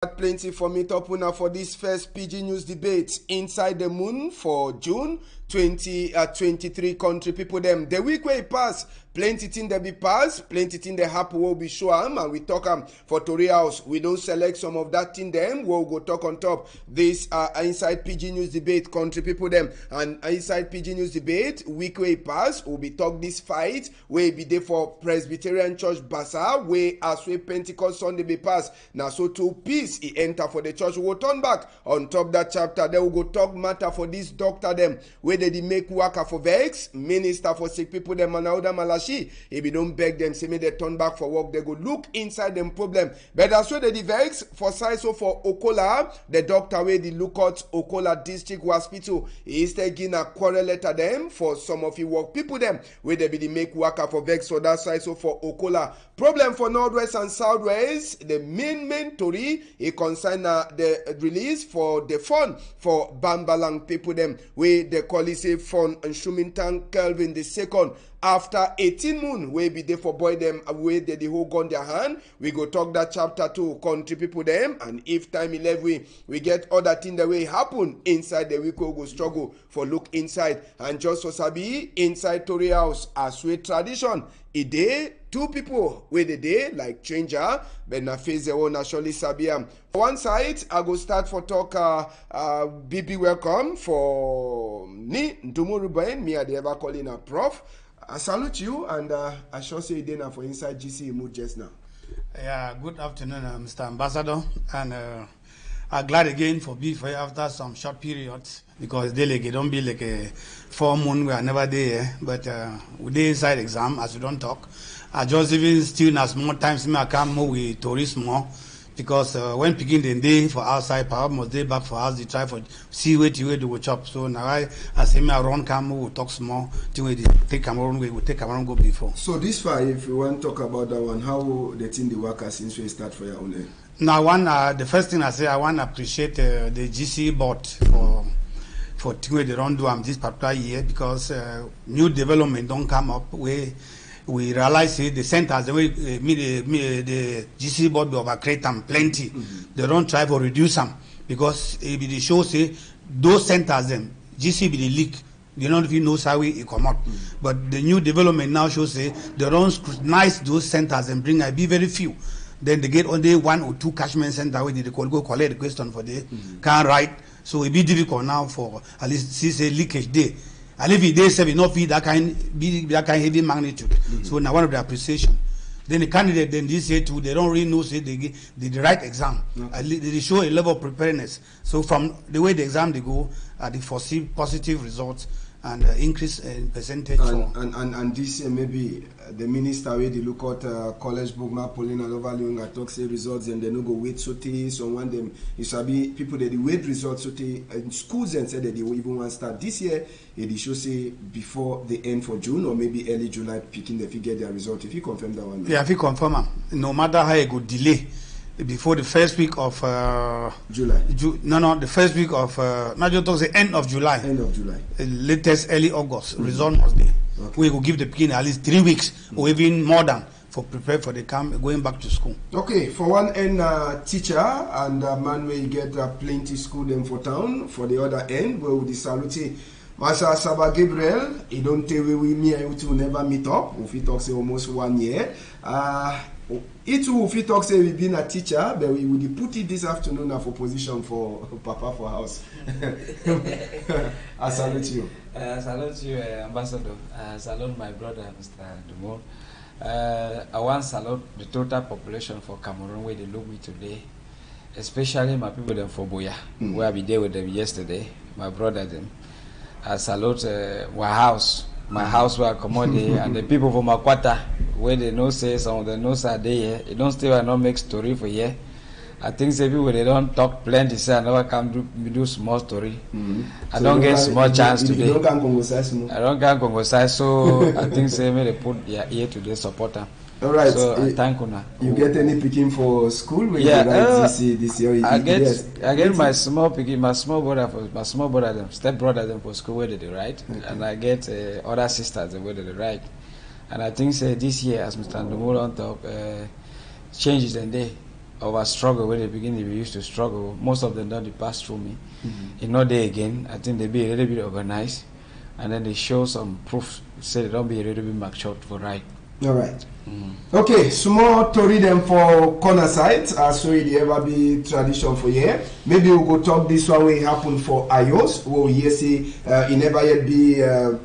Plenty for me to puna for this first Pidgin News debate inside the moon for June 2023 country people them. The week where it pass, plenty thing they be pass, plenty thing they happen will be show and we talk for Tory House. We don't select some of that thing them. We'll go talk on top this inside Pidgin News debate country people them. And inside Pidgin News debate, week where it pass, we'll be talk this fight where be there for Presbyterian Church Basa, where as we Pentecost Sunday be pass. Now so to peace he enter for the church. We'll turn back on top that chapter. Then we'll go talk matter for this doctor them where they make worker for vex, minister for sick people them and other malashi. If you don't beg them, say me they turn back for work, they go look inside them problem. But that's why they vex for size so for Okola, the doctor where they look at Okola District Hospital. He is taking a quarrel letter them for some of you work people them where they be the make worker for vex. So that side so for Okola. Problem for Northwest and Southwest, the main Tory, he concern the release for the fund for Bambalang people them where they call it say fund and Shumintang Kelvin the second. After 18 months, we be there for boy them away the whole gun their hand. We go talk that chapter to country people them. And if time 11 we get other thing that way happen inside the week we go struggle for look inside. And just so sabi inside Tory House as we tradition. A day, two people with a day like stranger, but na face their own naturally sabiam. For one side, I go start for talk BB welcome for me, Ntumu Ruben, me I ever calling a prof. I salute you and I sure say dinner for inside GC mood just now. Yeah, good afternoon, Mr. Ambassador, and I'm glad again for being for after some short periods because they like it don't be like a 4 months we are never there, but we dey inside exam as we don't talk. I just even still as more times me I come more with tourists more. Because when picking the day for outside, power must day back for us, they try for see where they will chop. So now I say me around Cameroon, we'll talk small, till we take Cameroon, we will take Cameroon go before. So this far, if you want to talk about that one, how the thing the workers since we start for your own end? Now one, the first thing I say, I want to appreciate the GC board for thing they don't do this particular year because new development don't come up where we realize the centers the way the GC board will create them plenty. They don't try to reduce them because it be the show say those centers them GC be the leak. They don't even know how it come out. But the new development now shows say they don't scrutinize those centers and bring I be very few. Then they get only 1 or 2 catchment center where they go collect the question for they can't write. So it be difficult now for at least see say leakage day. And if they say not be that kind heavy magnitude. So now one of the appreciation. Then the candidate then this year too, they don't really know say they get the right exam. They show a level of preparedness. So from the way the exam they go, they foresee positive results and increase in percentage. And this year maybe the minister where they look at college book map polling and overlooking at talk say results and they no go wait so one them it shall be people that they wait results so in schools and said that they will even want to start this year. It should say before the end for June or maybe early July picking if you get their result. If you confirm that one. Yeah, if you confirm no matter how it go delay before the first week of July. The first week of not just the end of July. End of July. Latest early August. Result must be. Okay. We will give the beginning at least 3 weeks or even more than for prepare for the camp going back to school. Okay, for one end teacher and man where you get plenty school them for town. For the other end where we salute Master Saba Gabriel, he don't tell we me and you two never meet up. If he talks almost 1 year. It too, if he talks say we been a teacher, but we would put it this afternoon for position for Papa for house. I salute you. Salute you, Ambassador. Salute my brother, Mr. Dumont. I want to salute the total population for Cameroon where they look me today, especially my people them for Boya, where I be there with them yesterday, my brother them. I salute my house where I come out there, and the people from Makwata, where they know say some of the knows are there. It don't still not make story for here. I think say people they don't talk plenty, say I never come do small story. I So don't get small chance today. You don't can Congo size more. I don't get Congo size, so I think say me they put their ear to the supporter. All right. So I thank you. You get any picking for school? When Yeah, you write this year. I get my small picking, my small brother them, step brother them for school where they write, and I get other sisters where they write. And I think say this year, as Mr. Ndomo on top, changes and they of a struggle when they begin we used to struggle. Most of them don't pass through me. You know they again. I think they be a little bit organized, and then they show some proof. Say they don't be a little bit matured for right. All right. Okay, small to read them for corner sites. So it ever be tradition for here. Maybe we'll go talk this one way happen for iOS. We say it never yet be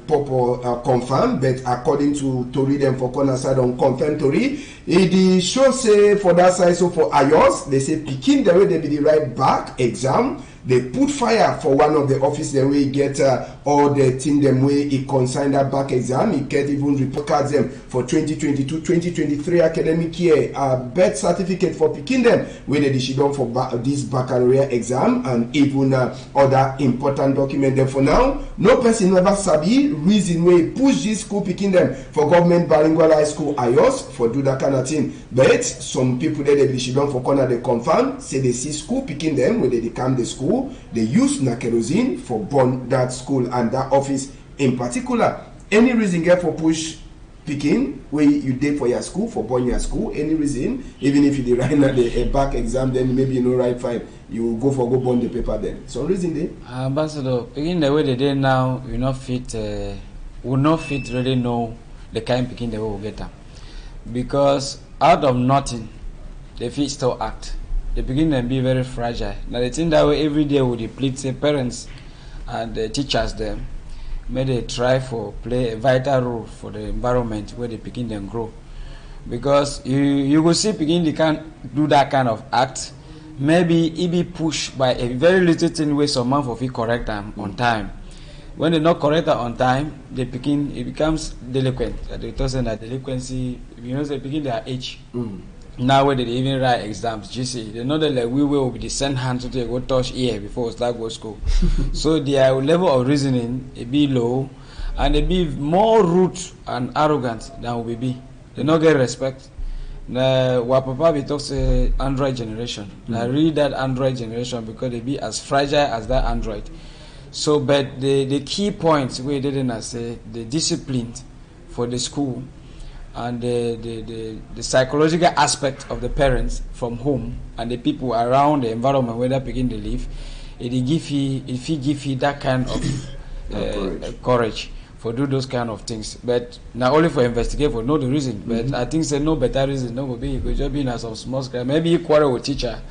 proper confirmed, but according to read them for corner side on confirmed to read, it show say for that side. So for iOS, they say picking the way they be the right back exam. They put fire for one of the office the way get all the thing them way it consign that back exam. It get even report cards them for 2022-2023 academic year. Birth certificate for picking them where they should done for this baccalaureate exam and even other important document. Them for now, no person ever sabi reason why push this school picking them for government bilingual high school iOS for do that kind of thing. But some people there they should done for corner they confirm say they see school picking them when they come the school. They use kerosene for burn that school and that office in particular. Any reason get for push picking where you did for your school for burn your school? Any reason? Even if you write a back exam, then maybe you know right fine. You go burn the paper then. Some reason there. Ambassador, picking the way they did now, will not fit really know the kind picking the way we get them, because out of nothing, the fit still act. They begin and be very fragile. Now the thing that way every day would deplete the parents and the teachers them, may they try for play a vital role for the environment where they begin and grow. Because you will see begin they can't do that kind of act. Maybe it be pushed by a very little thing where some man for feel correct them on time. When they not correct them on time, it becomes delinquent. They tell them that delinquency, they begin their age. Now where they even write exams, GC, they know that like we will be the send hand to go touch ear before we start go school. So their level of reasoning it be low, and they be more rude and arrogant than we be. They not get respect. Now what Papa be talks Android generation. Now read that Android generation because they be as fragile as that Android. So but the key points we didn't say the discipline for the school and the psychological aspect of the parents from home and the people around the environment where they begin to live, it give you that kind of courage for do those kind of things. But not only for investigate for know the reason, but I think say no better reason. No, be because just being as some small scale. Maybe you quarrel with teacher.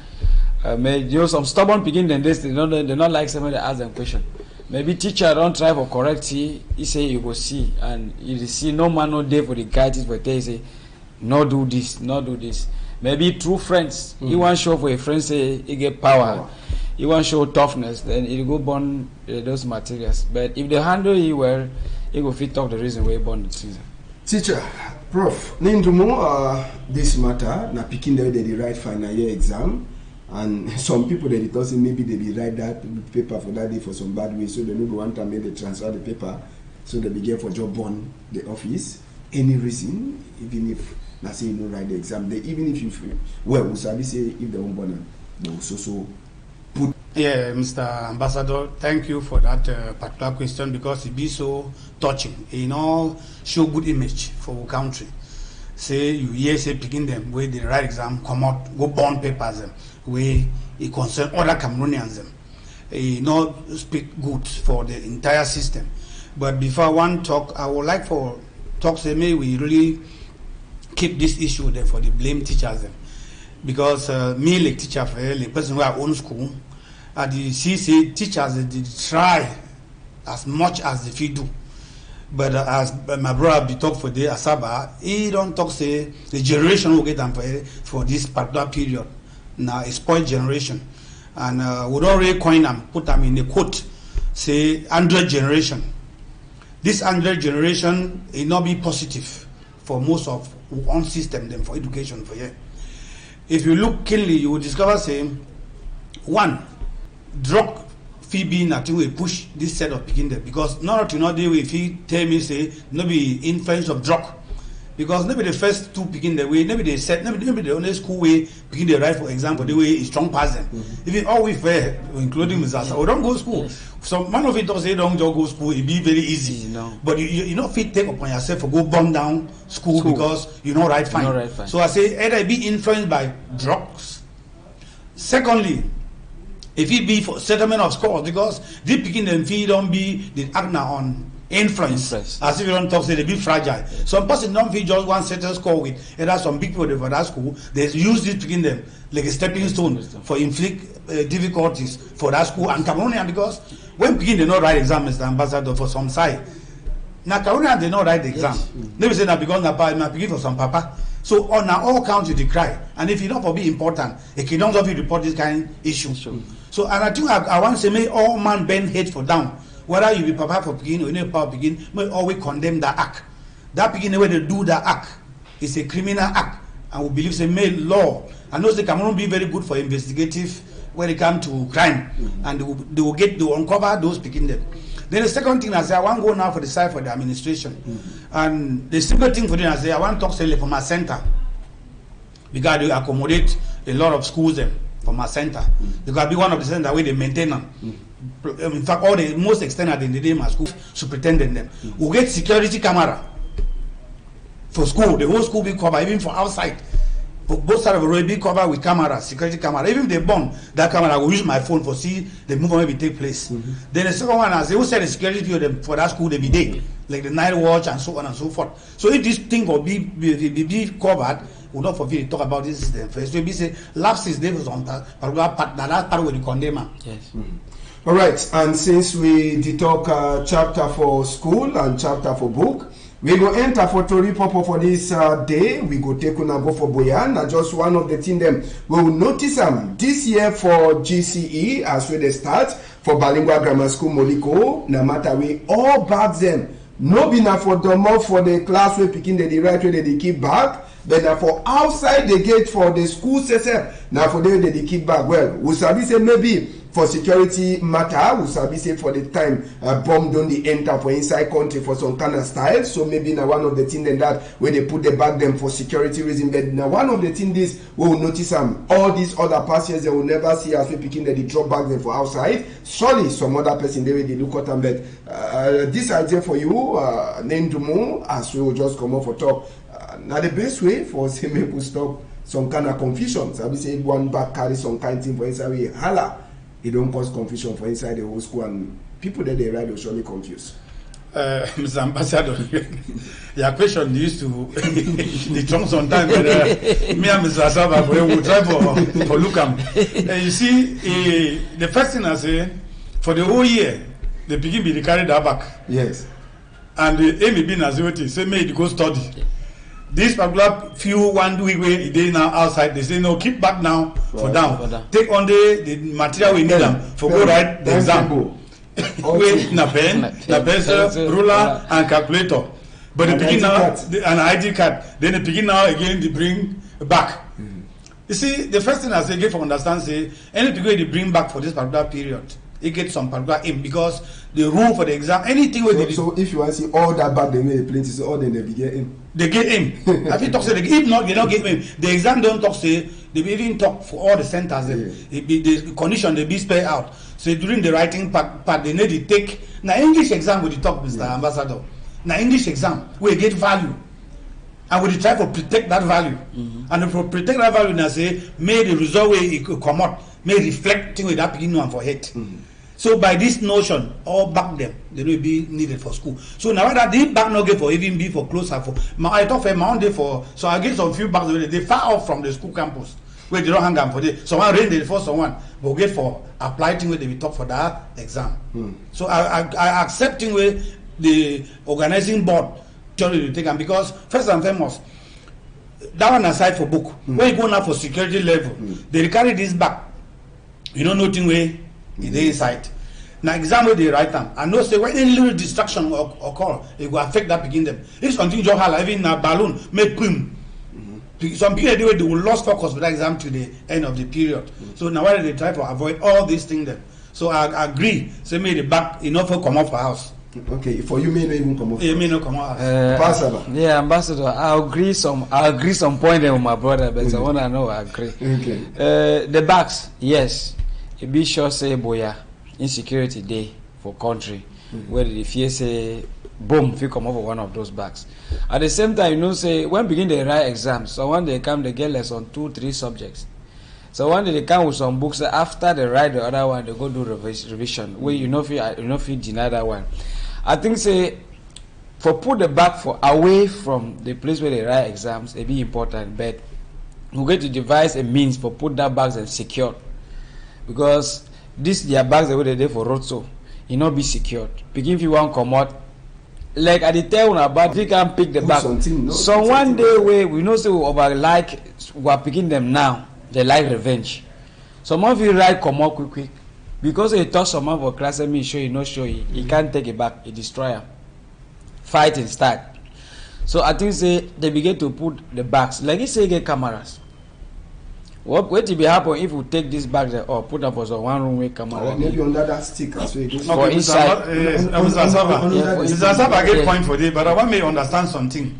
Maybe some stubborn begin then they not like somebody ask them question. Maybe teacher don't try for correct he say you go see and you see no man no day for the guidance but they say no do this. Maybe true friends. He want show for a friend say he get power. He want show toughness, then he go burn those materials. But if they handle you well, he go fit talk the reason why he burn the season. Teacher, Prof, Nindumo, this matter na picking the right final year exam. And some people they thought maybe they be write that paper for that day for some bad way, so they don't want to make they transfer the paper, so they begin for job on the office. Any reason, even if na say you don't write the exam, they even if you we say if they won't burn, they will so put. Yeah, Mr. Ambassador, thank you for that particular question because it be so touching. Show good image for our country. Say you hear say picking them where the right exam come out, go burn papers them. Where it concern other Cameroonians not speak good for the entire system. But before one talk, I would like for talk say may we really keep this issue there for the blame teachers them. Because me like teacher for the person who I own school, at the CC teachers they try as much as they do. But as my brother be talk for the Asaba, he don't talk say the generation will get them for this particular period. Now a spoiled generation, and we don't really coin them, put them in the quote, say Android generation. This Android generation will not be positive for most of one system them for education for you. If you look keenly, you will discover say one drug fee being that we push this set of picking them because not to know they will fee tell me say no be influence of drug. Because maybe the first two begin the way, maybe they said, maybe the only school way begin the right, for example, the way is strong pass them. Even all we fair, including Mr. We don't go to school. So one of it does say don't go to school, it be very easy. But you not fit take upon yourself to go bomb down school because you know right fine. So I say either be influenced by drugs Secondly, if it be for settlement of scores, because they picking them fee don't be the actor on influence. As if you don't talk, say they be fragile. Some person don't feel just one certain score with, and some big people for that school, they use it picking them like a stepping stone for inflict difficulties for that school and Cameroonian, because when picking they not write exam, Mr. Ambassador, for some side. Now Cameroonian they not write the exam. Yes. They will say that because na picking for some papa. So on all counts you decry, and if you don't for be important, it can also report this kind of issue. So and I think I want to say, may all man bend head for down. Whether you be papa for begin or you papa begin, may always condemn that act. That begin the way they do that act is a criminal act, and we believe say may law. I know the Cameroon be very good for investigative when it comes to crime, and they will uncover those picking them. Then the second thing I say, I want to go now for the side for the administration, and the simple thing for them I say, I want to talk to for my center, because they accommodate a lot of schools them for my center. Because be one of the center where they maintain them. In fact, all the most extended in the day my school superintendent them. We get security camera for school. The whole school be covered, even for outside. For both sides of the road be covered with camera, security camera. Even if they bomb, that camera I will use my phone for see the movement will take place. Then the second one, as they will say the security people for that school they be there, like the night watch and so on and so forth. So if this thing will be covered, we'll not forget to talk about this system first. So we say lapses there was on that part where the condemn. Yes. All right, and since we did talk chapter for school and chapter for book, we go enter for Tori Popo for this day. We go take una go for Boyan. And just one of the things them we will notice this year for GCE as we they start for Bilingual Grammar School Moliko. No matter we all back them. No be na for domo for the class we picking the right way they keep back. But now for outside the gate for the school system, now for them they keep back. Well, we sabi say maybe for security matter, we sabi say for the time bomb don't the enter for inside country for some kind of style. So maybe now one of the things then that where they put the back them for security reason. But now one of the things this we will notice all these other passengers they will never see as we picking the drop back them for outside. Surely some other person they look at them. But this idea for you, name to more as we will just come up for talk. Now the best way for say make we stop some kind of confusion. So we say one back carry some kind of thing for inside we holla. It don't cause confusion for inside the whole school, and people that they write will surely confuse. Mr. Ambassador, your question used to the trunk sometimes. But, me and Mr. Asaba will try for look at. You see, the first thing I say for the whole year, the begin be they carry that back. Yes. And the aim be as what say may go study. This particular few 1 week where they now outside, they say no, keep back now for down. Take on the material we need them for go write the exam. Wait, na pen, pencil, ruler, and calculator. But the begin now an ID card. Then the begin now again they bring back. You see, the first thing I say, get for understand say any people they bring back for this particular period. It gets some particular aim because the rule for the exam, anything where so if you want to see all that back, they may play is all then they get aim. They get aim. I think talk say if not, they don't get aim. The exam don't talk say they even talk for all the centers. The condition they be spelled out. So during the writing part they need to take now English exam with the talk, Mr. Ambassador. Now English exam we get value. And we try to protect that value. And for protect that value, now say may the result way it could come out, may reflect thing with that beginning one for head. So by this notion, all back them, they will be needed for school. So now that they back no get for even be for closer for I talk for my day for so I get some few backs they far off from the school campus where they don't hang them for day. Someone rain the first someone but get for apply thing where they will talk for that exam. So I accepting where the organizing board tell you to take them because first and foremost that one aside for book. When you go now for security level, they carry this back. You know nothing way in the inside. Now exam where they write them. I know say when any little distraction occur, it will affect that begin them. If something just have even a balloon, make boom. Some people they will lose focus with that exam to the end of the period. So now why they try to avoid all these things then. So I agree. Say me the back enough for come up for house. Okay, for you may not even come up. You may not come out. Yeah, Ambassador, I agree some point there with my brother, but I wanna know I agree. Okay. The backs, yes. It be sure say boya insecurity day for country where the fear say boom if you come over one of those backs. At the same time, you know say when begin the write exams, so when they come they get lesson 2-3 subjects. So one day they come with some books. After they write the other one, they go do revision. Where you know if you deny that one. I think say for put the bag for away from the place where they write exams, it be important. But we get to devise a means for put that bags and secure, because this their bags the way they do for road so it not be secured. Begin if you want come out. Like I did tell about if you can pick the bag. So one day we know say we are picking them now. They like revenge. Some of you write come out quick. Because he touch someone for class and me show you no show you. He can't take it back, he destroy him. Fight and start. So I think say they begin to put the bags. Like you say get cameras. What will be happen if we take these bags there or put them for some one room with camera? Or maybe under that stick as well. For inside. Mr. Asaba, I get point for this, but I want me to understand something.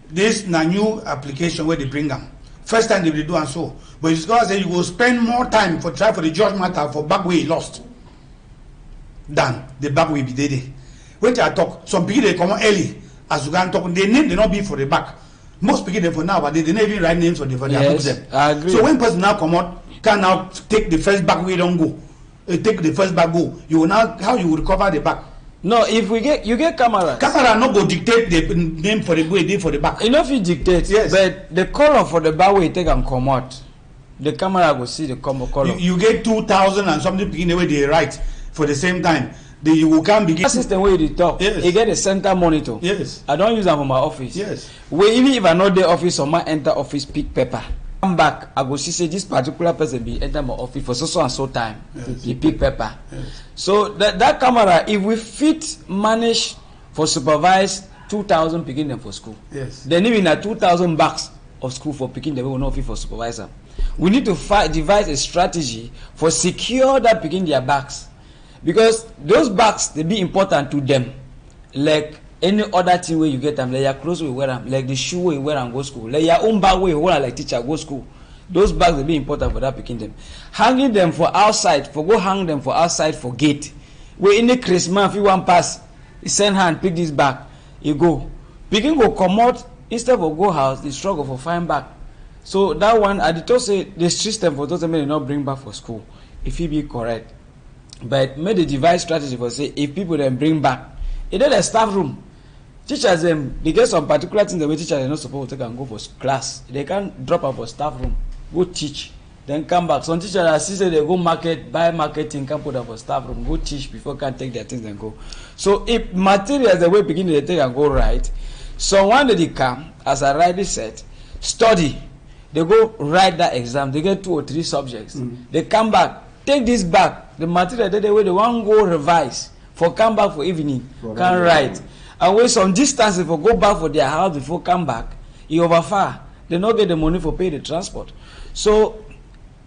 This na new application where they bring them. First time they will do and so. But it's going to say you will spend more time for try for the judge matter for back where he lost than the back will be there. When I talk, some people they come early as you can talk. Their name they not be for the back. Most people they for now, but they don't even write names for the their books them. I agree. So when person now come out, can now take the first back where you don't go. Take the first back go. You will now how you will recover the back. No, if you get cameras. Camera not go dictate the name for the way they for the back. You know if you dictate, yes. But the color for the back way take and come out. The camera will see the color. You get 2,000 and something begin the way they write for the same time. You can begin. That system where you talk. Yes. You get a center monitor. Yes. I don't use them for my office. Yes. Where even if I know the office, someone enter office pick paper. Come back, I go see say this particular person be enter my office for so and so time. Yes. He pick paper. Yes. So that camera, if we fit manage for supervise 2,000 picking them for school. Yes. Then even at 2,000 bucks of school for picking them, we will not fit for supervisor. We need to devise a strategy for secure that picking their bags, because those bags they be important to them, like any other thing where you get them, like your clothes we wear them, like the shoe we wear and go school, like your own bag we wear like teacher go school. Those bags will be important for that picking them. Hanging them for outside, for go hang them for outside for gate. Where in the Christmas if you want pass, you send hand pick this bag, you go. Picking go come out instead of go house, they struggle for find back. So that one, I did say the system for those may not bring back for school, if it be correct. But made the device strategy for say if people then bring back, it did a staff room. Teachers they get some particular things the way teachers are not supposed to take and go for class. They can't drop out for staff room, go teach, then come back. Some teachers are say they go market, buy marketing, can put up for staff room, go teach before can take their things and go. So if materials the way beginning they take and go right, so one day they come, as I rightly said, study. They go write that exam. They get 2 or 3 subjects. They come back, take this back. The material they want go revise for come back for evening. Can write and wait some distance for go back for their house before come back. You over far. They not get the money for pay the transport. So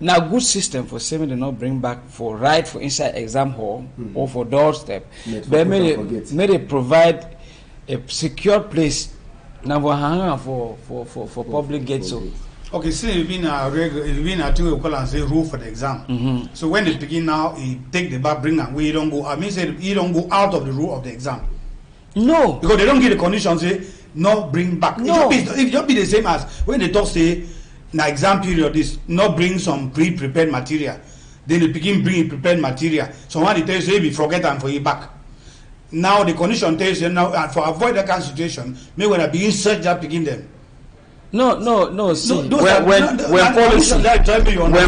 now good system for saving they not bring back for write for inside exam hall or for doorstep. But may they provide a secure place now for hanging for public gates. So. Okay, so it's been a thing we call and say rule for the exam. So when they begin now, he take the back, bring and we don't go. I mean, say he don't go out of the rule of the exam. No, because they don't give the conditions. Say no, bring back. No, it don't be the same as when they talk say na exam period is not bring some pre-prepared material. Then they begin bring prepared material. So when they tell you say we forget and for you back. Now the condition tells you now for avoid that kind of situation, maybe when I begin search that begin them. No. See, when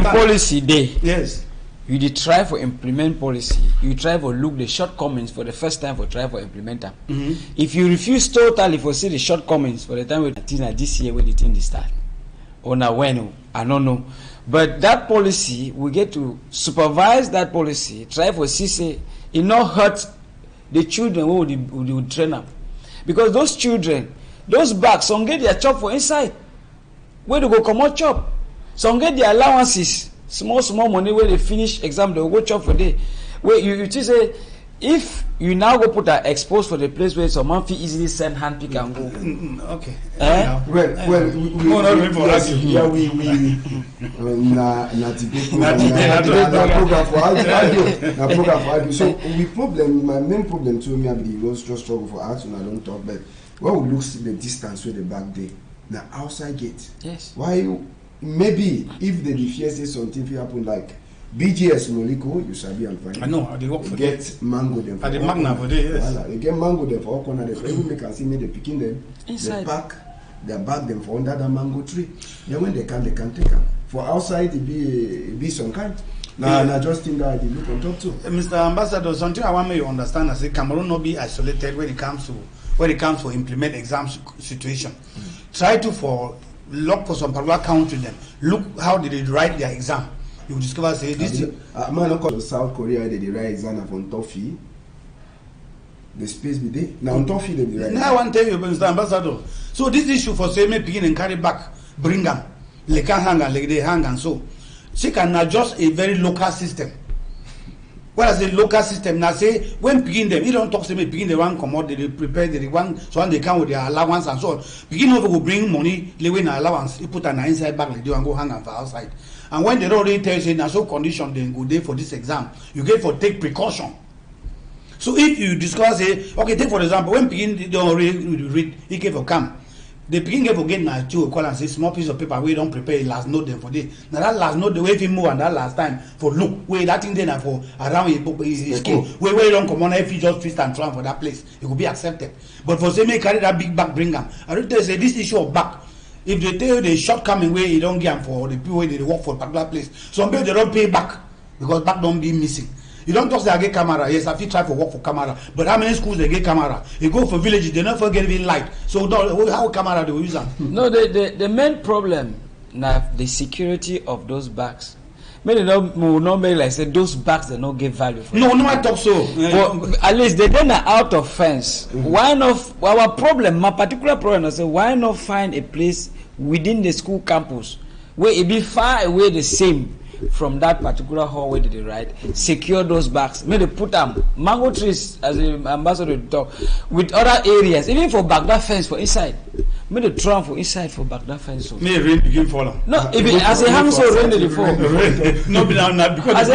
policy day, yes, you did try for implement policy. You try for look the shortcomings for the first time for try for implement them. If you refuse totally for see the shortcomings for the time with this year when the thing start, or now when I don't know, but that policy we get to supervise that policy. Try for see say it not hurt the children who would train up, because those children. Those bags, some get their chop for inside. Where they go come out chop. Some get their allowances. Small money where they finish exam, they will go chop for day. Where you say, if you now go put that expose for the place where someone feel easily send hand pick and go. Okay. We my main problem to me be was just struggle for art and I don't talk, but when we look see the distance where the back day, the outside gate. Yes. Why maybe if the fear say something if happen like BGS Moliko, you sabi and fine. I know, they work for get mango them for the magna for this. Voilà, they get mango them for all corner. They even make us see me they picking them. Inside. They bag them for under the mango tree. Then when they can take them. For outside it be some kind. Now just think that they look on top too. Mr. Ambassador, something I want me to understand is that Cameroon not be isolated when it comes to implement exam situation. Try to look for some particular country then. Look how did they write their exam. You will discover say this. Man, look at South Korea. They write exam on toffee. The space be there. Now on toffee they write. Now I want to tell you, Mr. Ambassador. So this issue for say me begin and carry back, bring them, they can hang and they hang and so. She can adjust a very local system. Whereas the local system now say when begin them, you don't talk to me begin the one come out, they prepare the one so when they come with their allowance and so on. Begin over go bring money, they win allowance, you put an inside bag like they and go hang for outside. And when they already tell you now so condition then go there for this exam, you get for take precaution. So if you discuss okay, take for example when begin they don't read, he came for come. The begin get for get now to call and say small piece of paper we don't prepare last note them for this. Now that last note the way if move and that last time for look where that thing then for around his skin where you don't come on if you just twist and turn for that place it will be accepted. But for say me carry that big bag bring them. I don't tell you say this issue of back. If they tell you the shortcoming way you don't get them for the people where they work for a particular place. Some people they don't pay back because back don't be missing. You don't talk say I get camera. Yes, I feel try for work for camera. But how many schools they get camera? You go for villages, they never get even light. So how camera they will use them? No, the main problem now the security of those bags. Many will not make like say those bags they not get value for. No, I talk so. But at least they then are out of fence. Why not? Our problem, my particular problem, I say why not find a place within the school campus where it be far away the same from that particular hall where they write, secure those bags. Maybe put them mango trees as the ambassador talk with other areas, even for back that fence for inside. Maybe the trunk for inside for back that fence. So. May rain begin falling. No, if it, as a hang so rain the fall. No, but because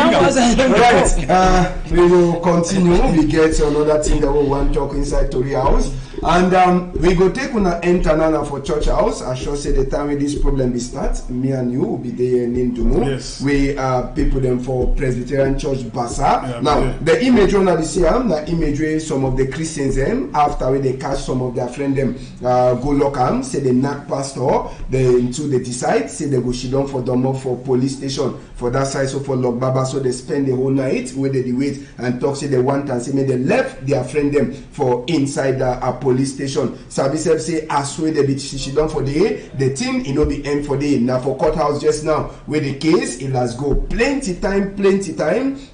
right. We will continue. We get another thing that we want to talk inside Tori House. And we go take on enter Nana for church house. I sure say the time when this problem be start, me and you will be there in Nous. Yes. We people them for Presbyterian Church Bassa. Yeah, now the image on this year, the image where some of the Christians them after when they catch some of their friend them go lock them, say they knock pastor, then to they decide, say they go sit down for them for police station for that side so for lock baba, so they spend the whole night where they wait and talk say they want and say may they left their friend them for inside the police station. Sabi say as way they be sit down for the thing it no be end for the now for courthouse just now where the case it has go plenty time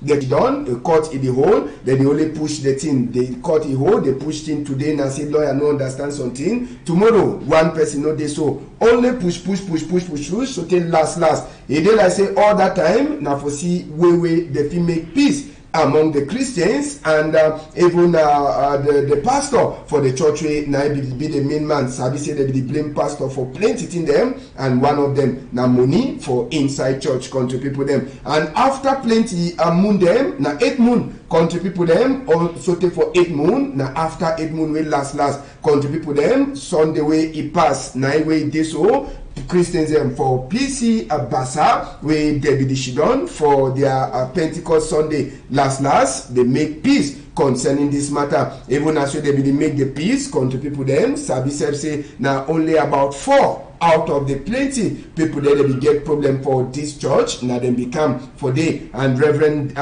they done a court in the hole then they only push the thing they court the hole they push thing today and say lawyer no understand something tomorrow one person no dey so only push so till last e dey like say all that time now for see way they fit make peace among the Christians and even the pastor for the church way now be the main man. Sabi say they be the blame pastor for plenty thing them and one of them na money for inside church country people them and after plenty moon them na 8 moon country people them also take for 8 moon na after 8 moon way last country people them Sunday way it pass 9 way this so Christians for PC Bassa where they be the shidon for their Pentecost Sunday last they make peace concerning this matter. Even as they be make the peace country people them Sabi say now only about 4 out of the plenty people there they be get problem for this church now them become for day and Reverend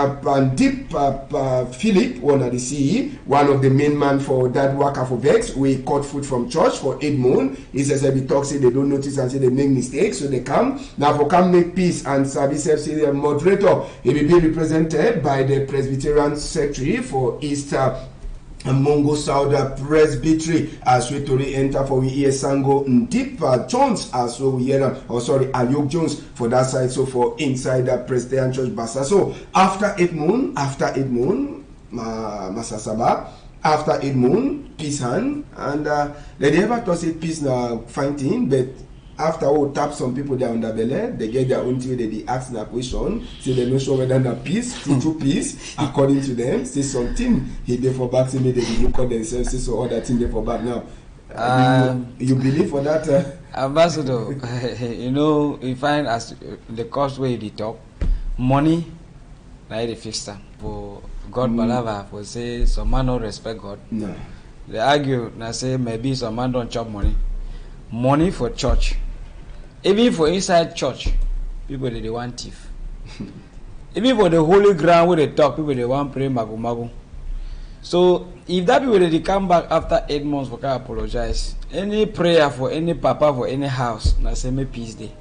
Deep Philip one of the CE one of the main man for that worker for Vex we cut food from church for 8 moon. He says they talk say they don't notice and say they make mistakes so they come now for come make peace and Sabi say the moderator he will be represented by the Presbyterian secretary for East Mongo South Presbytery as we to enter for we hear Sango Deep Jones as we hear Ayok Jones for that side so for inside the Presbyterian Church Bassa. So after 8 moon Masasaba after 8 moon peace hand and they never thought say peace now fine thing but after all tap some people there on the belly they get their own thing they ask that question say they not sure whether the peace true peace according to them say something he there for back say maybe they look at themselves say so all that thing there for back now you believe for that Ambassador, you know, you find as the cost where the top money, like the fix them for God balava for say some man don't respect God. No. They argue and say maybe some man don't chop money. Money for church. Even for inside church, people they want thief. Even for the holy ground where they talk, people they want pray magu magu. So if that people they come back after 8 months for can apologize, any prayer for any papa for any house, na say me peace day.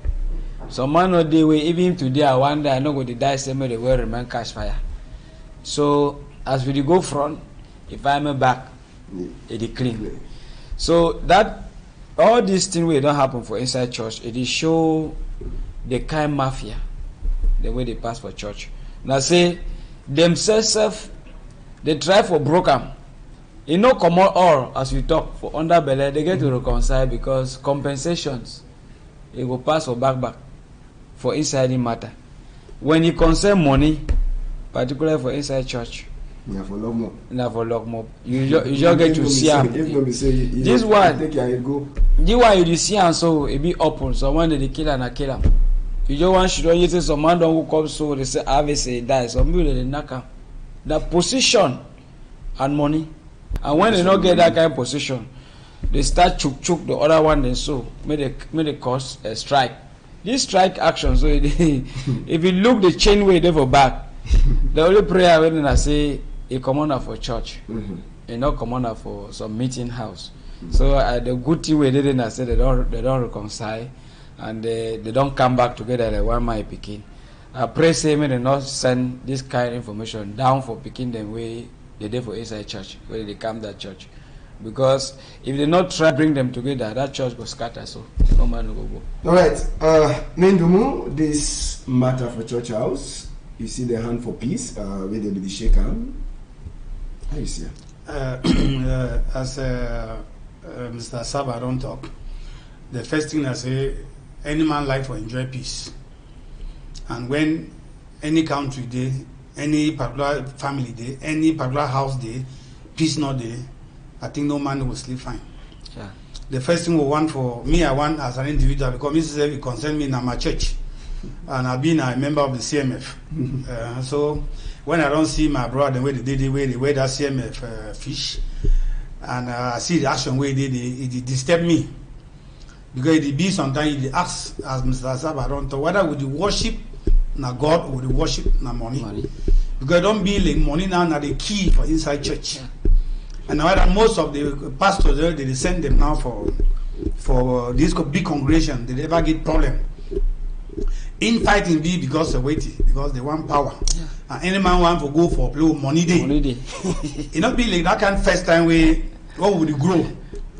Some man no day way even today I wonder I no go to die say me they will remain cash fire. So as we go front, if I'm back, it clean. So that all these things will don't happen for inside church. It is show the kind mafia, the way they pass for church. Now say themselves, they try for broken. You know, come out all as we talk for underbelly, they get to reconcile because compensations it will pass for back for inside the matter. When you concern money, particularly for inside church, for lock mob. For lock mob. You just get to see him. This one you see and so it be open. So when they kill and I kill him. You just want should you say some man don't who come so they say obviously die. Some people they knock him. That position and money. And when they don't get that kind of position, they start choke the other one then so may they cause a strike. This strike action, so if you look the chain way they for back, the only prayer when I say a commander for church, a not commander for some meeting house. So the good thing we did I say they don't reconcile and they don't come back together like one my picking. I pray say me they not send this kind of information down for picking them way they did for inside church where they come that church. Because if they not try bring them together, that church will scatter, so no man will go. All right, Mendumu, this matter for church house, you see the hand for peace, where they be the shake hand. How you see it? As Mr. Saba don't talk, the first thing I say, any man like to enjoy peace. And when any country day, any particular family day, any particular house day, peace not day, I think no man will sleep fine. Yeah. The first thing we want for me, I want as an individual, because Mrs. It concern me in my church. And I've been a member of the CMF. So when I don't see my brother, the way they wear that CMF fish, and I see the action where it disturb me. Because it be sometimes it asks, as Mr. Saba don't talk, whether with the worship na God or the worship na money. Because don't be like money now na the key for inside church. Yeah. And now most of the pastors they send them now for this big congregation, they never get problem. Infighting be because of waiting, because they want power. Yeah. And any man want to go for play money day. It not be like that kind of first time where what would you grow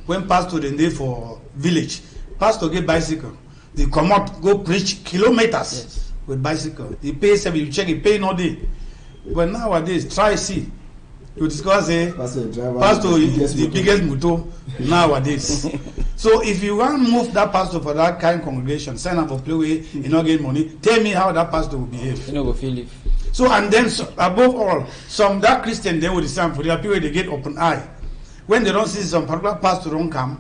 when pastor then there for village. Pastor get bicycle. They come out, go preach kilometers with bicycle. He pay 7, you check, he pay no day. But nowadays, try see. You discuss pastor is the biggest motor nowadays. So if you want to move that pastor for that kind of congregation, sign up for play way, you not get money. Tell me how that pastor will behave. You know, go feel it. So and then above all, some that Christian they will decide for their people they get open eye. When they don't see some particular pastor don't come,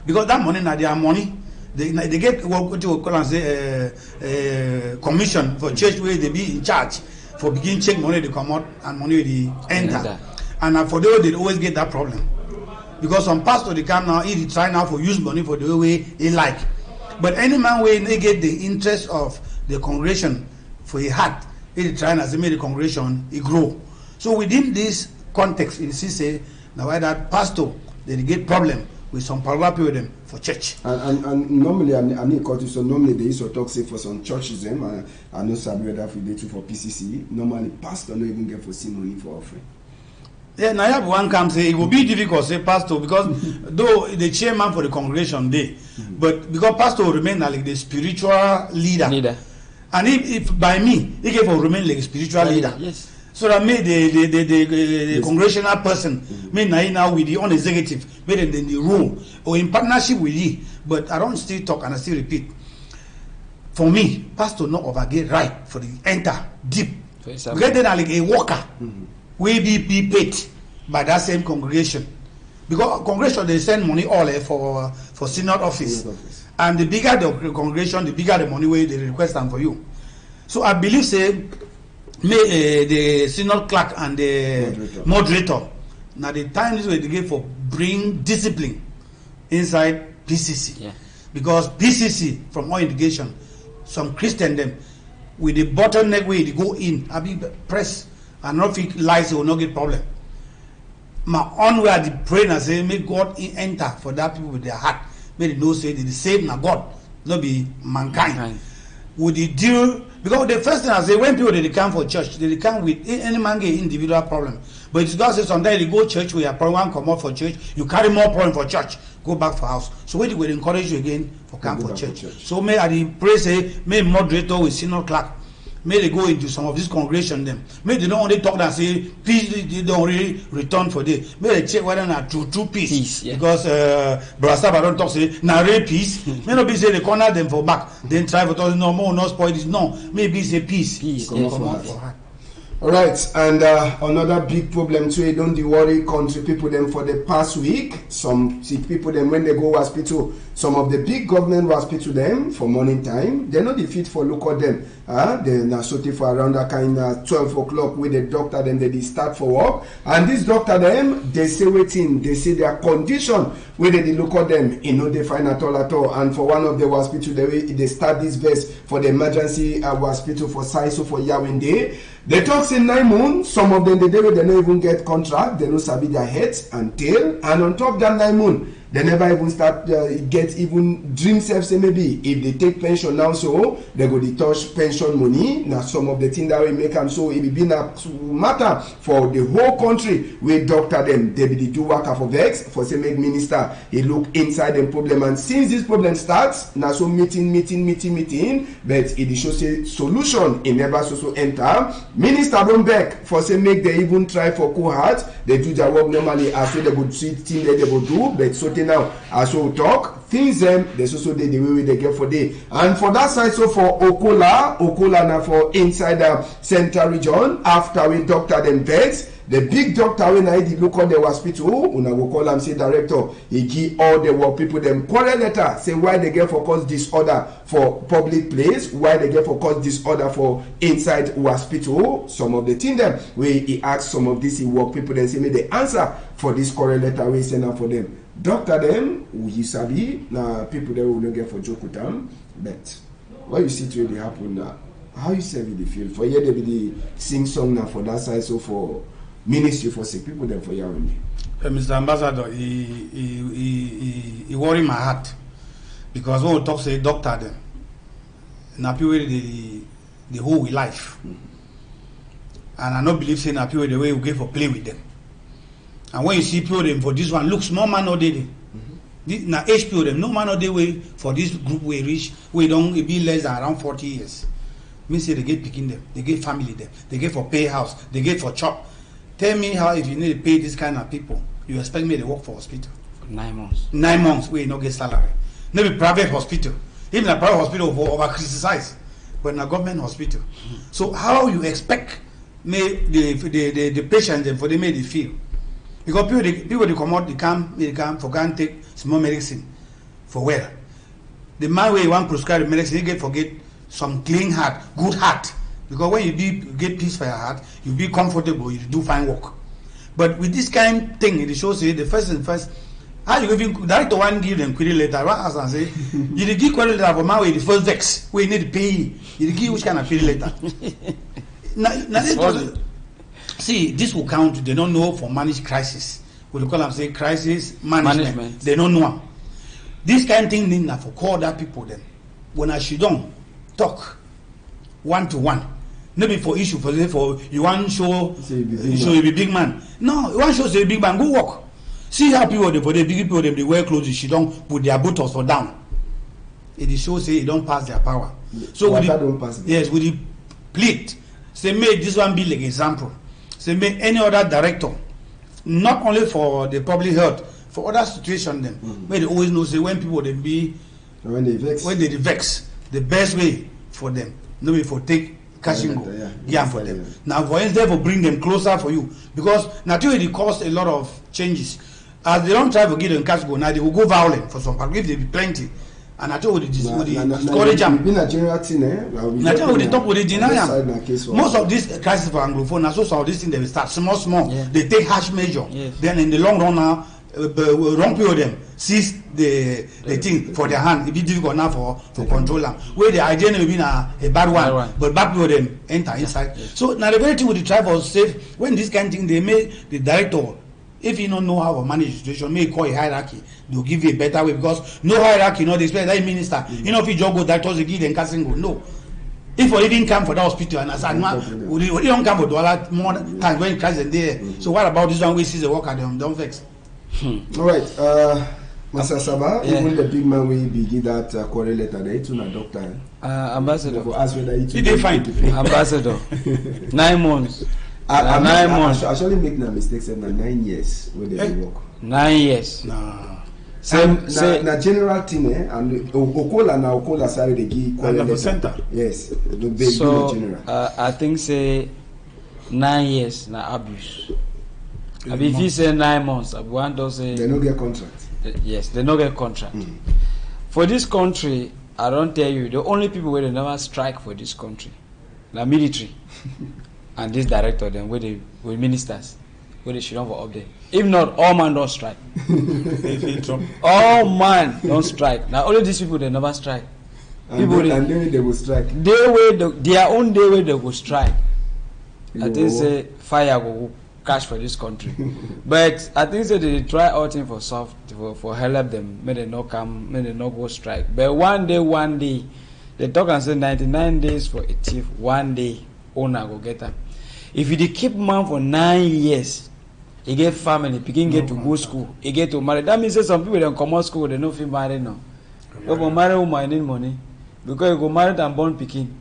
because that money now their money. They get what you call and say commission for church where they be in charge. For begin check money they come out and money they enter. And for those they always get that problem. Because some pastor they come now, he try now for use money for the way he like. But any man way they get the interest of the congregation for a heart, he try and as they make the congregation it grow. So within this context, you see say now why that pastor they get problem with some particular people them for church. And normally, I need to so normally they used to talk say for some churches them. I know some that for day for PCC. Normally, pastor don't even get for see money for offering. Yeah, now have one come say it will be difficult say pastor because though the chairman for the congregation day, but because pastor will remain like the spiritual leader. And if by me, he can remain like a spiritual leader. Yes. So that made the congregational person, made now with the executive, made in the room or in partnership with you. But I don't still talk and I still repeat. For me, pastor not overget right for the enter deep. Because then like a worker will be paid by that same congregation. Because congregation they send money all for for synod office. And the bigger the congregation, the bigger the money way they request them for you. So I believe say the synod clerk and the moderator now the time is where they give for bring discipline inside PCC. Yeah. Because PCC from all indication, some Christian them with the bottleneck way they go in, I be press and not think lies will not get problem. My onward the prayer and say make God enter for that people with their heart. May they know say they save na God, not be mankind. Would they deal because the first thing I say when people they come for church, they come with any man get individual problem. But it's God says sometimes you go church where your problem come out for church, you carry more problem for church, go back for house. So when they will encourage you again for come for church. So may I pray say may moderator with synod clerk. May they go into some of this congregation them. May they don't only talk and say peace they don't really return for day. May they check whether not true peace. Yeah. Because Brother Saba don't talk say narrate peace. May not be say they corner them for back. Then try for talk no more not spoil this. No, maybe say peace. Come on for heart. All right, and another big problem too. Don't they worry country people them for the past week. Some sick people them when they go hospital. Some of the big government hospital them for morning time. They're not the fit for look at them. They now sorted for around that kind of 12 o'clock with the doctor. Then they start for work. And this doctor them they say waiting. They say their condition where they look at them. You know they find at all. And for one of the hospital they start this verse for the emergency hospital for Saiso for Yawinde. They talk in 9 months, some of them, they don't even get contract, they don't sabi their heads and tail, and on top of that 9 months, they never even start get even dream self say maybe if they take pension now so they go to touch pension money. Now some of the things that we make them so it will be a matter for the whole country we doctor them they be do work for vex for say make minister he look inside the problem and since this problem starts now so meeting but it shows say solution it never so enter minister don't beg for say make they even try for cool heart they do their work normally as so they would see thing that they would do but so now as we talk things them there's also the way they get for day and for that side so for Okola now for inside the central region after we doctor them vex the big doctor when I did look on the hospital una go call am say director he give all the work people them quarrel letter say why they get for cause disorder for public place why they get for cause disorder for inside hospital some of the thing them where he ask some of this he work people then say me the answer for this quarrel letter we send out for them doctor them you sabi na people there will not get for joke with them but what you see today happen now how you say the feel for here they be the sing song now for that side so for ministry for sick people them for Yawande. Mr. Ambassador, he worry my heart because when we talk say doctor them, na people the whole life, and I don't believe saying na people the way we go for play with them. And when you see people them for this one, look small man or they. Na HP them no man or they way for this group we reach we don't be less than around 40 years. Me say they get picking them, they get family them, they get for pay house, they get for chop. Tell me how if you need to pay this kind of people, you expect me to work for hospital? For 9 months. 9 months, we no get salary. Maybe private hospital. Even a private hospital over criticized, but in a government hospital. So how you expect me the patients for them may they feel? Because people they come out, they come for can take small medicine for well. The man where you want prescribe medicine, he get forget some clean heart, good heart. Because when you get peace for your heart, you be comfortable, you do fine work. But with this kind of thing, it shows you the first, how you even director one give them query letter, one ask and say, you give query letter for my way, the first vex, we need to pay you give which kind of query letter. See, this will count, they don't know for managed crisis. We call them say crisis management. They don't know. This kind of thing need for call that people then. When I should don't talk 1-to-1. Maybe for issue for you want show you be big man. No, you want show say big man go work. See how people for the big people them they wear clothes she don't put their buttocks for down. It shows say it don't pass their power. So with the plate say make this one be like example. Say make any other director not only for the public health for other situation them where they always know say when people they be when they vex the best way for them maybe for take catching go for them. Now for instance for bring them closer for you because naturally it costs a lot of changes. As they don't try to give them cash go now, they will go violent for some part. If they be plenty, and I told you discourage them. Been a general thing, eh? I tell you the top with the deny them. Most of these crisis for Anglophone, and so some of these things they will start small. Yeah. They take harsh measure. Yes. Then in the long run now, wrong period them seize the thing for their hand. It be difficult now for control them. Where the idea may be a bad one, but bad period them enter inside. Yes. So now the very thing with the tribe was safe when this kind of thing they make the director. If you don't know how to manage the situation, may call a hierarchy. They'll give you a better way because no hierarchy, no, they expect that minister. You know, if you just go doctors, they give them casting go. No. If you didn't come for the hospital and I said, you don't come for dollar more times when Christ is there. So what about this one we see the worker them? Don't vex. All right. Mr. Saba, even the big man will begin that quarrel letter there to a doctor. Ambassador. He did fine. Ambassador. 9 months. 9 months. I actually make no mistakes in 9 years when they work. 9 years. Nah. Na general thing, and Okola sorry they give quality center. Yes. So I think say 9 years na abuse. If you say 9 months, one does say they no get contract. Yes, they no get contract. For this country, I don't tell you the only people where they never strike for this country, the military. And this director, then with ministers, where they should not up there. If not, all man don't strike. All man don't strike. Now only these people they never strike. People and they will strike. Their own day where they will strike. I think say fire will catch for this country. But I think say they try all things for soft for help them. May they not come, may they not go strike. But one day, they talk and say 99 days for a thief. One day, owner go get them. If you keep man for 9 years, he get family, Pidgin get to go school, he get to marry. That means that some people don't come out school, they don't feel married now. They go marry who might need money. Because you go married and born Pidgin.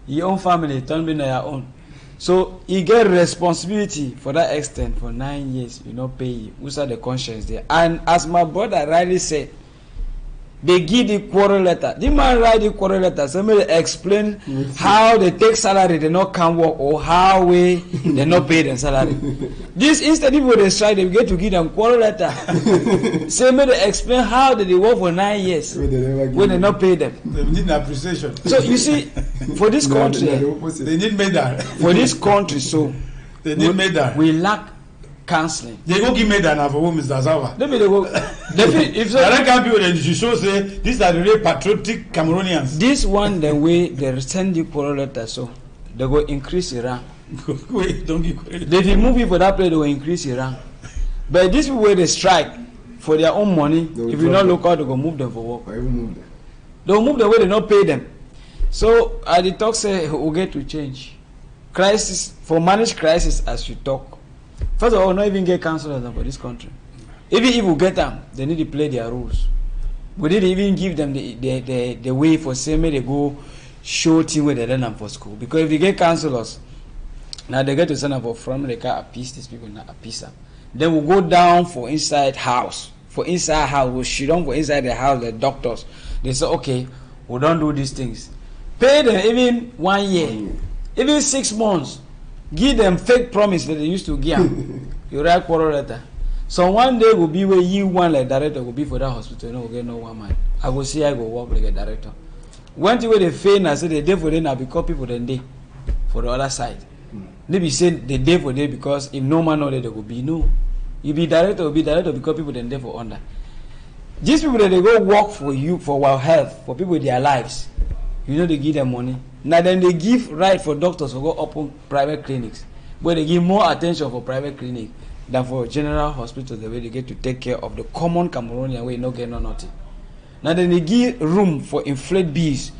Your own family, turn be your own. So he get responsibility for that extent for 9 years, you know, pay you. Who's the conscience there? And as my brother rightly said, they give the quarrel letter. The man write the quarrel letter. Somebody explain how they take salary, they not can work, or how they not pay them salary. This instead of they strike, they get to give them quarrel letter. Somebody explain how they work for 9 years when they not pay them. They need appreciation. So you see, for this country, they need medal. For this country, so they need medal. We lack counseling. They go give medal now for whom Mr. Zava. They go. If so, I can't people that you show say these are the real patriotic Cameroonians. This one the way they send you quarrel letter, so they go increase your rank. Wait, don't give credit. If you move you for that place, they will increase your rank. But this way they strike for their own money. If you not look out, they go move them for work. They will move the way they not pay them. So the talk say we get to change. Crisis for manage crisis as you talk. First of all, not even get counsellors for this country. Even if we get them, they need to play their rules. We didn't even give them the way for say may they go show team where they learn them for school. Because if they get counsellors, now they get to send up for from they can appease these people, not appease them. Then we'll go down for inside house. For inside house, we'll shoot on for inside the house, the doctors. They say, okay, we don't do these things. Pay them even 1 year, even 6 months. Give them fake promise that they used to give them. You write quarrel letter. So one day will be where you want like director will be for that hospital. You know, we'll get no one man. I will see I go work like a director. One thing where they fail, I say the day for them now because people then day for the other side. Maybe say the day for day because if no man know that there will be no. You be director because people then day for under. These people that they go work for you for our health, for people with their lives. You know they give them money. Now then they give right for doctors to go open private clinics. But they give more attention for private clinic than for general hospitals the way they get to take care of the common Cameroonian way no get no nothing. Now then they give room for inflate bills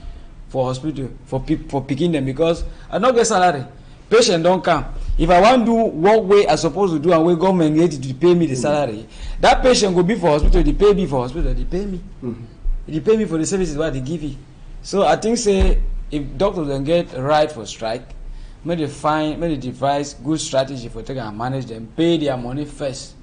for hospital for picking them because I don't get salary. Patient don't come. If I want to do what way I supposed to do and where government get to pay me the salary, that patient will be for hospital, they pay me for hospital, they pay me. They pay me for the services what they give you. So I think say if doctors don't get right for strike, may they devise good strategy for taking and manage them, pay their money first.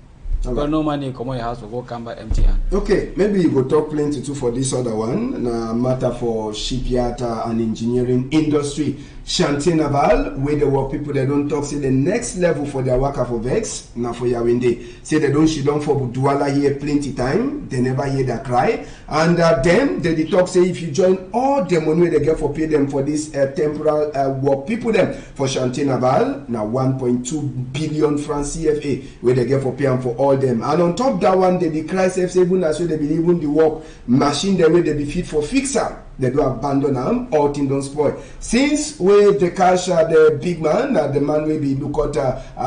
Because no money come on your house will go come back empty hand. Okay, maybe you go talk plenty too for this other one. Na matter for shipyard and engineering industry. Chantier Naval, where the work people they don't talk say the next level for their worker for vex, now for Yawende. Say they don't she don't for Douala here plenty time, they never hear their cry. And them, they talk say if you join all the money they get for pay them for this temporal work people them for Chantier Naval, now 1.2 billion francs CFA, where they get for pay them for all them. And on top that one, they cry say even as well they believe in the work machine the way they be fit for fixer. They do abandon them, all things don't spoil. Since we the cash the big man, the man will be look at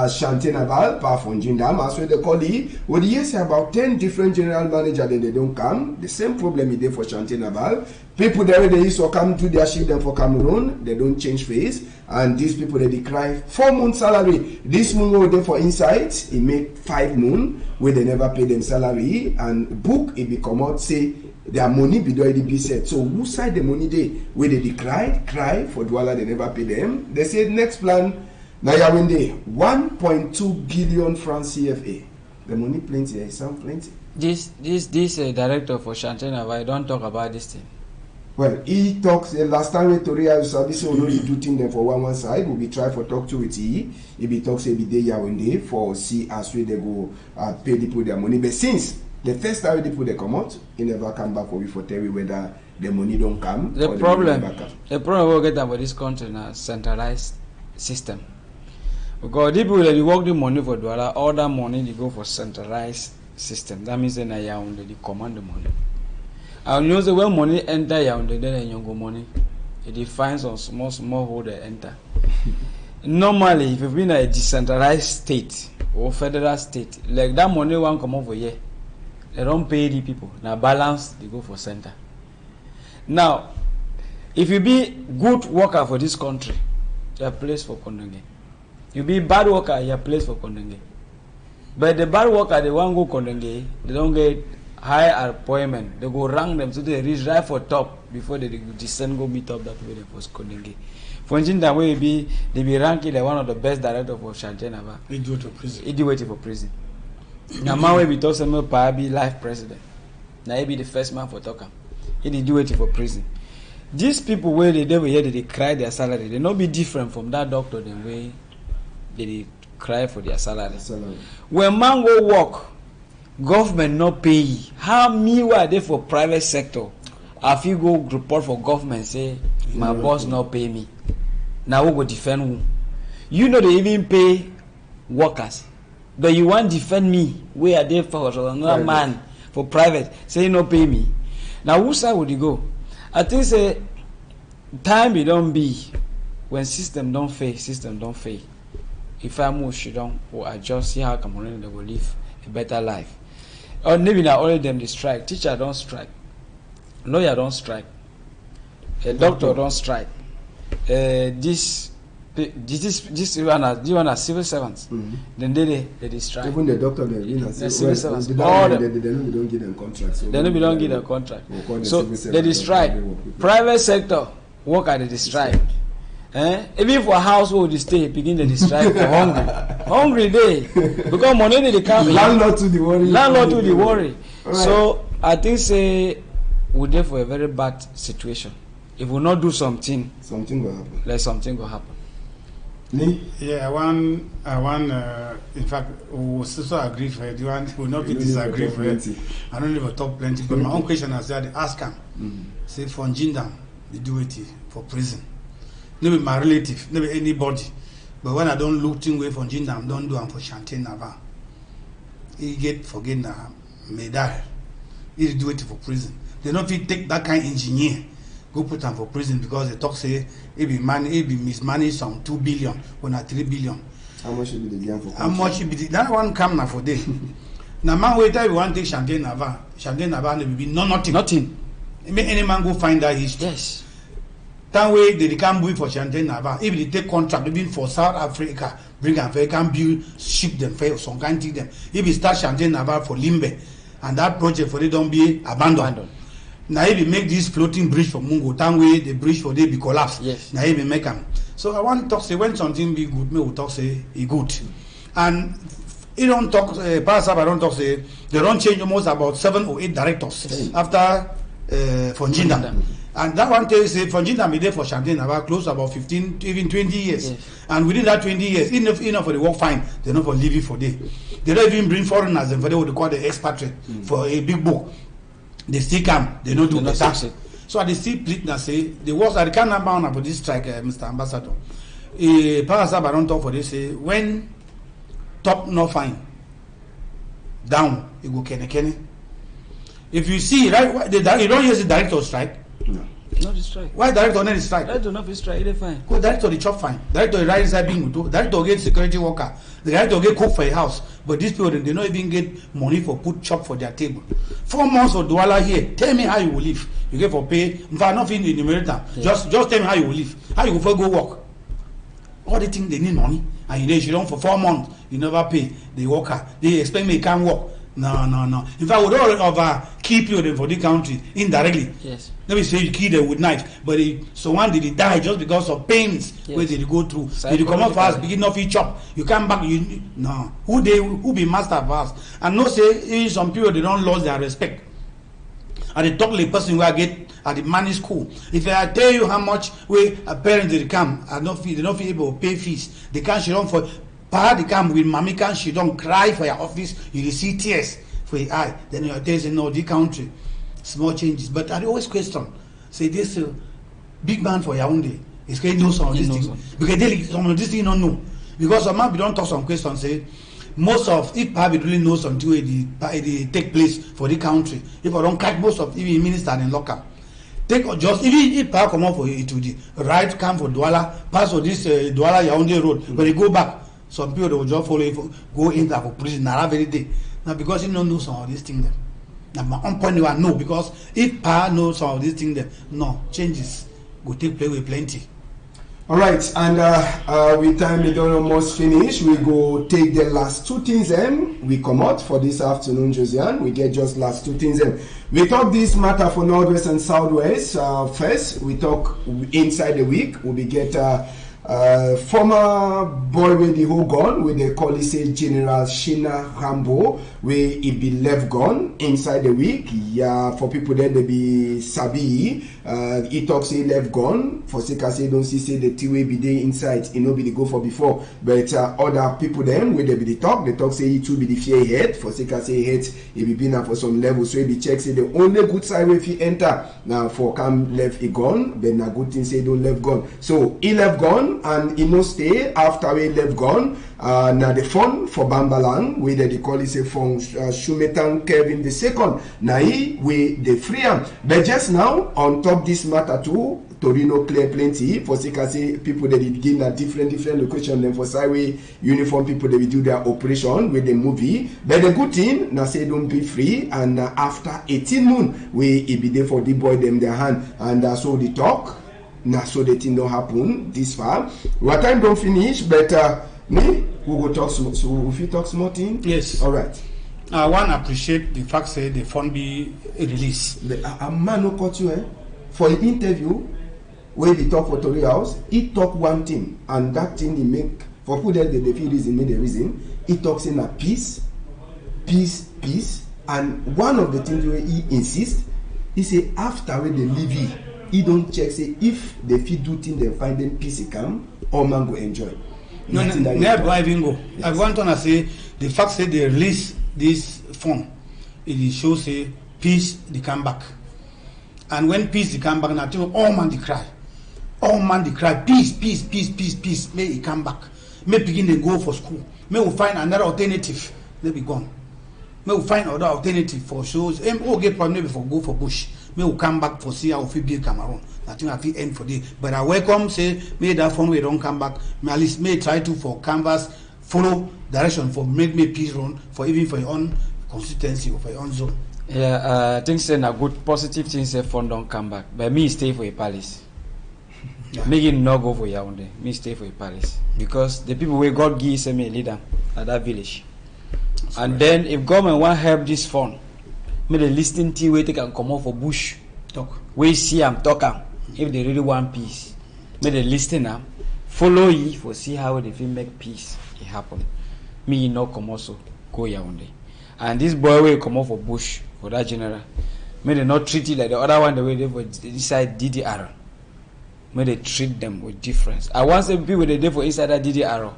Chantier Naval, power from Jindam, as well they call it. Well, yes, about 10 different general managers, then they don't come. The same problem is there for Chantier Naval. People there they used to come to their ship them for Cameroon, they don't change face. And these people they cry 4 months salary. This moon go there for insights, it make 5 months where they never pay them salary, and book it be come out say their money be already be set. So who side the money they where they cry for Douala they never pay them. They say next plan now Yawende 1.2 billion francs CFA. The money plenty, it sound plenty. This director for Chantier Naval don't talk about this thing. Well, he talks last time we Toria Sabi so no do thing them for one side. We be try for talk to with he be talks every day Yawende for see as we they go pay the people their money. But since the first time they put the come out, he never come back for we for tell you whether the money don't come. The problem we get about this country now centralized system. Because the people that work the money for Douala, all that money they go for centralized system. That means then they command the money. And you know the when money enter Yaoundé, then you go money. It defines on small hole they enter. Normally, if you've been a decentralized state or federal state, like that money won't come over here. They don't pay the people. Now balance, they go for center. Now, if you be good worker for this country, you are placed for Kondenge. You be bad worker, you are placed for Kondenge. But the bad worker, they won't go Kondenge, they don't get high appointment. They go rank them so they reach right for top before they descend go meet up that way they post Kondenge. For instance, that way they be ranking like one of the best directors for Chantier Naval. He do it for prison. He do it for prison. Now man we be talk some be life president. Now he be the first man for talker. He did do it for prison. These people where they never hear they cry their salary, they not be different from that doctor the way they cry for their salary. When man go work, government not pay. How me were they for private sector? If you go report for government say my boss not pay me. Now we go defend who? You know they even pay workers. But you want defend me where are they for another man for private say no pay me. Now whose side would you go? I think say time it don't be when system don't fail. If I move she don't or adjust see how Cameroon they will live a better life. Or maybe now all of them they strike. Teacher don't strike. Lawyer don't strike. A doctor don't strike. This one are civil servants. Mm-hmm. Then they strike. Even the doctor they civil servants. They don't give them contracts. So they don't give them contract. So they strike. Private sector work at the strike. Even for household they stay begin the strike for hungry day because money they can't. Landlord to the worry. Right. So I think say we're there for a very bad situation. If we not do something will happen. Like something will happen. Me? Yeah, I want. In fact, we also agree for it. We not be disagree for it. I don't even talk plenty. But my own question is that they ask him, say for Jindam, they do it for prison. Maybe my relative, maybe anybody. But when I don't look thing way for Jindam, don't do them for Chantier Naval. He get forget na medal. He do it for prison. They don't fit take that kind of engineer. Go put them for prison because they talk say he be mismanage some 2 billion or not 3 billion. How much should be the game for? How much should be that one come now for day? Now man wait till we want to take Chantier Naval. Chantier Naval will be nothing. Any man go find that history. Yes. That way they can't build for Chantier Naval. If they take contract, even for South Africa, bring them for can build, ship them for some kind take them. If we start Chantier Naval for Limbe, and that project for they don't be abandoned. Now if we make this floating bridge for Mungo, that way the bridge for they be collapsed. Yes. Now if we make them. So I want to talk say when something be good, me will talk say it good. And he don't talk Pastor, I don't talk say they don't change almost about 7 or 8 directors after for Jindam. And that one tells you, from Jinta, be there for Champagne about close to about 15, even 20 years. Yes. And within that 20 years, enough for the work fine, they're not for living for day. They don't even bring foreigners and for they what they call the expatriate for a big book. They still come, they don't do the tax. So they still plead and say, the worst, I can't number on about this strike, Mr. Ambassador. Parasab, I don't talk for this, say, when top no fine, down, you go Kenny. If you see, right, you don't use the director strike. No. Not the strike. Why director not the strike? Director not the strike, they fine. Go director the chop fine. Director right inside being with director get security worker. The director get cook for a house. But these people they don't even get money for put chop for their table. 4 months for Douala here. Tell me how you will live. You get for pay. In fact, nothing in the numerator. Just tell me how you will live. How you will go work. All the things they need money. And you don't for 4 months. You never pay the worker. They expect me can't work. No. In fact, we don't over keep you for the country indirectly. Yes. Let me say you kill them with knife, but someone did die just because of pains where they go through. Did you come up fast, begin off each chop? You come back, no. Who be master of us? And no say in some people they don't lose their respect. And they talk like person where I get at the money school. If I tell you how much where a parent they come, they don't feel able to pay fees. They can't shit on for. They come with mommy can she don't cry for your office, you see tears for your eye. Then you tell no, the country, small changes. But I always question, say this big man for your own day. It's going to know some of these things. Because they some of these things don't know. Because some man we don't talk some questions, say most of if probably really know something where they take place for the country. If I don't catch most of even minister and local. Take just even if power come up for it to the right come for Douala, pass for this Douala Yaoundé road, when they go back. Some people they will just follow you go in there for prison now every day. Now because you don't know some of these things there. Now my own point you are no, because if power knows some of these things there, no changes go take place with plenty. All right, and with time we don't almost finish, we go take the last two things we come out for this afternoon, Josiane. We get just last two things We talk this matter for Northwest and Southwest. First, we talk inside the week. We get former boy with the whole gun, with the call say General Shina Rambo, where he be left gun inside the week. Yeah, for people there they be sabi. He talk say left gun. For sake say don't see the T-way be there inside. He no be the go for before. But other people them where they be the talk. They talk say he too be the fear head. For sake say head he be been for some level. So he be check say the only good side if he enter now for come left a gun. But na good thing say don't left gun. So he left gun. And he no stay after we left gone. Now the fund for Bambalang, where they call it a fund Shumetan Kevin II. Now he we the free him. But just now on top this matter too, Torino clear plenty for say people that begin at different location. Then for Siway uniform people they will do their operation with the movie. But the good thing now say don't be free. And after 18 months we be there for the boy them their hand. And so the talk. Now, so the thing don't happen this far. What time don't finish, but me, we will talk so if you talk small thing. Yes. All right. I want to appreciate the fact that the fund be released. A man who caught you for an interview where we talk for Tory House, he talk one thing, and that thing he make for people that the feel reason made the reason. He talks in a peace, and one of the things where he insists, he say after when they leave here. He don't check say if they fit do things they find them peace come or man go enjoy. Never I even go. Yes. I want to say the fact that they release this phone, it shows say peace they come back. And when peace they come back, now all man they cry. All man they cry, peace. May he come back. May begin they go for school. May we find another alternative. They be gone. May we find other alternative for shows. Oh get problem maybe for go for bush. May we come back for see how we build Cameroon. I think I feel end for this. But I welcome say may that phone we don't come back. May at least may try to for canvas follow direction for make me peace run for even for your own constituency or for your own zone. Yeah, I think say a good positive thing say phone don't come back. But me stay for a palace. Yeah. Make it not go for Yaoundé. Me stay for a palace. Because the people where God gives me a leader at that village. That's and right. Then if government want help this phone, may the listening to where they can come out for bush. Talk. We see them talk if they really want peace. May they listen them, follow ye for see how they feel make peace it happen. Me not come also go Yaoundé. And this boy will come out for bush for that general. May they not treat it like the other one the way they for inside DDR. May they treat them with difference. I want some people they for inside that DDR.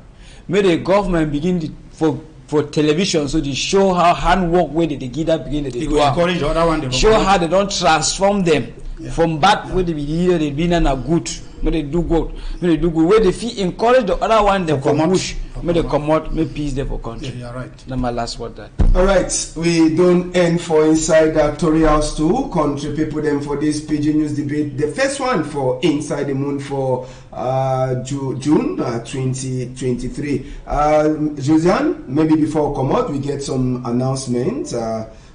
May the government begin for television so they show how handwork way they give that begin they do. Encourage the other one. Show how they don't transform them from bad way they be here they be now good. May they do good. May they do good. Where they feel encourage the other one they come push. May they come out. May peace there for country. Yeah, you're right. That's my last word. That. All right, we don't end for inside the Tory House too. Country people them for this Pidgin News debate. The first one for Inside the Moon for June 2023. Josiane, maybe before we come out, we get some announcements.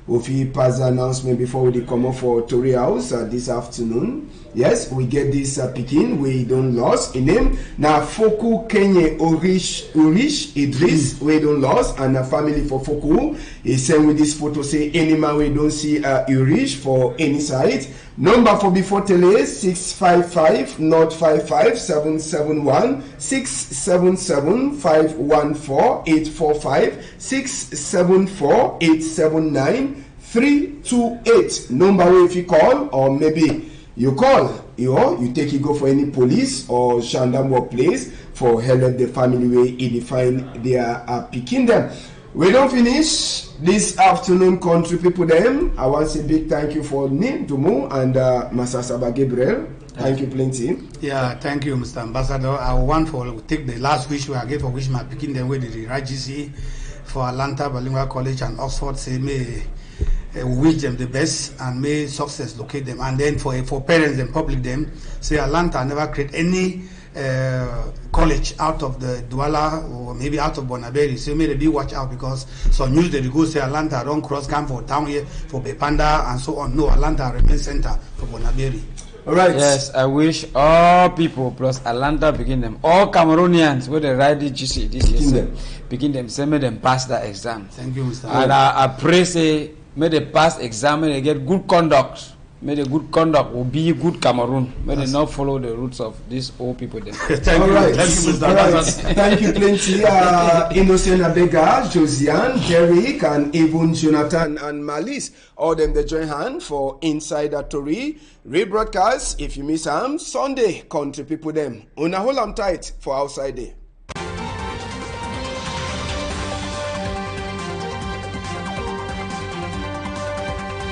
We pass the announcement before we come out for Tory House this afternoon. Yes, we get this Pekin. We don't lost in name. Now Foku Kenye Urish Idris. We don't lost and a family for Foku. He sent with this photo say any man we don't see Urish for any side. Number for before tele 655 not 55 771 677 514 845 674 879 328. Number if you call or maybe you call, you take it go for any police or gendarme workplace for help the family way it define their picking them. We don't finish this afternoon, country people them. I want to say big thank you for Nim Dumu and Masasaba Gabriel. Thank you plenty. Yeah, thank you, Mr. Ambassador. I want to take the last wish we are gave for wish my picking them with the RGC for Atlanta Bilingual College and Oxford. Say may wish them the best and may success locate them. And then for parents and public them, say Atlanta never create any college out of the Douala or maybe out of Bonaberi. So may they be watch out because some news they go say Atlanta don't cross camp for town here for Bepanda and so on. No, Atlanta remains center for Bonaberi. All right. Yes, I wish all people plus Atlanta begin them, all Cameroonians where they write the GC this year, begin them, say may them pass that exam. Thank you, Mr. And I pray say may they pass exam, may they get good conduct. May the good conduct will be good Cameroon. May they not follow the roots of these old people there. Thank you, right. Thank you, Mr. All right. Thank you plenty. Innocent Abega, Josiane, Derek, and even Jonathan and Malice. All them they join hand for Inside the Tory rebroadcast. If you miss them, Sunday, country people them. Una hold 'em tight for outside there.